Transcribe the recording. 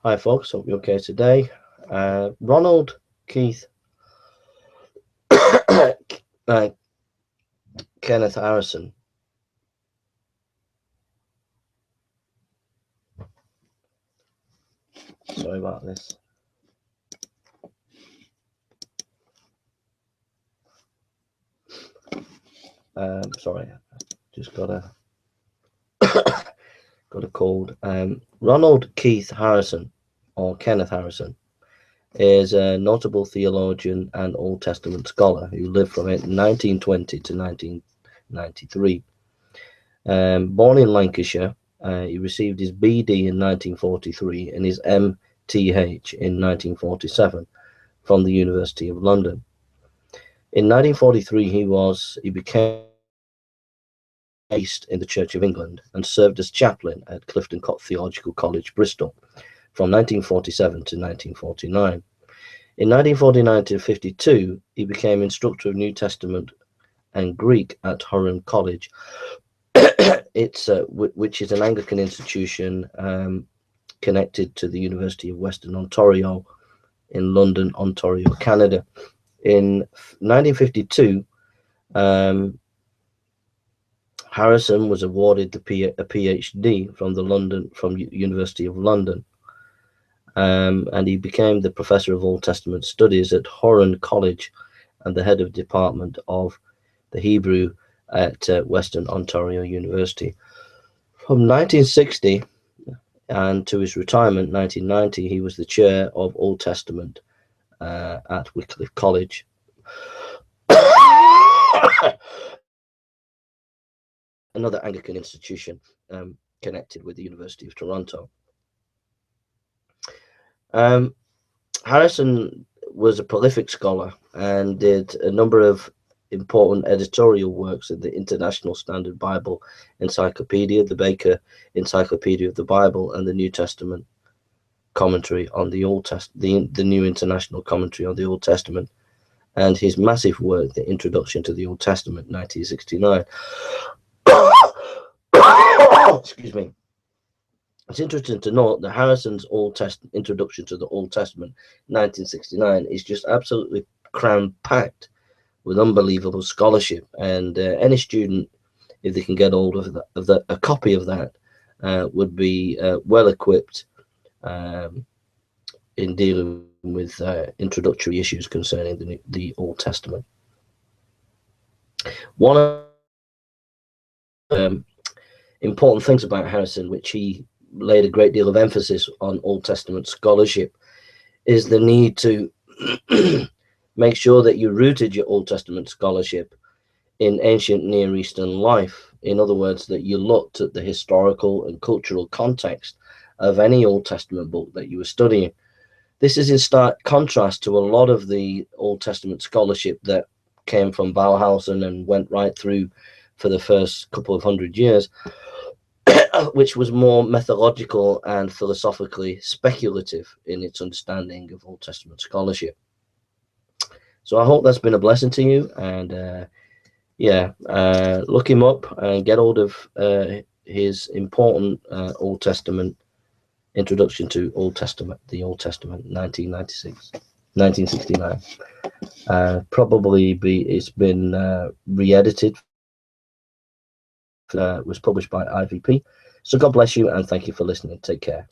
Hi, folks. Hope you're okay today. Ronald Keith uh, Kenneth Harrison. Sorry about this. Sorry, just got a got a cold. Ronald Keith Harrison, or Kenneth Harrison, is a notable theologian and Old Testament scholar who lived from 1920 to 1993. Born in Lancashire, he received his BD in 1943 and his MTH in 1947 from the University of London. In 1943, he became based in the Church of England and served as chaplain at Clifton Theological College, Bristol, from 1947 to 1949. In 1949 to 52, he became instructor of New Testament and Greek at Horan College, which is an Anglican institution connected to the University of Western Ontario in London, Ontario, Canada. In 1952, Harrison was awarded a PhD from University of London, and he became the professor of Old Testament studies at Horan College and the head of department of the Hebrew at Western Ontario University. From 1960 and to his retirement, 1990, he was the chair of Old Testament at Wycliffe College. Another Anglican institution connected with the University of Toronto. Harrison was a prolific scholar and did a number of important editorial works in the International Standard Bible Encyclopedia, the Baker Encyclopedia of the Bible, and the New Testament commentary on the Old Testament, the New International Commentary on the Old Testament, and his massive work, The Introduction to the Old Testament, 1969. Excuse me. It's interesting to note that Harrison's Introduction to the Old Testament, 1969, is just absolutely cram-packed with unbelievable scholarship, and any student, if they can get hold of a copy of that, would be well equipped in dealing with introductory issues concerning the Old Testament. One of the important things about Harrison, which he laid a great deal of emphasis on Old Testament scholarship, is the need to make sure that you rooted your Old Testament scholarship in ancient Near Eastern life. In other words, that you looked at the historical and cultural context of any Old Testament book that you were studying. This is in stark contrast to a lot of the Old Testament scholarship that came from Bauhausen and went right through for the first couple of hundred years, which was more methodological and philosophically speculative in its understanding of Old Testament scholarship. So I hope that's been a blessing to you, and look him up and get hold of his important Old Testament Introduction to the Old Testament, 1969. It's been re-edited. Was published by IVP. So God bless you, and thank you for listening. Take care.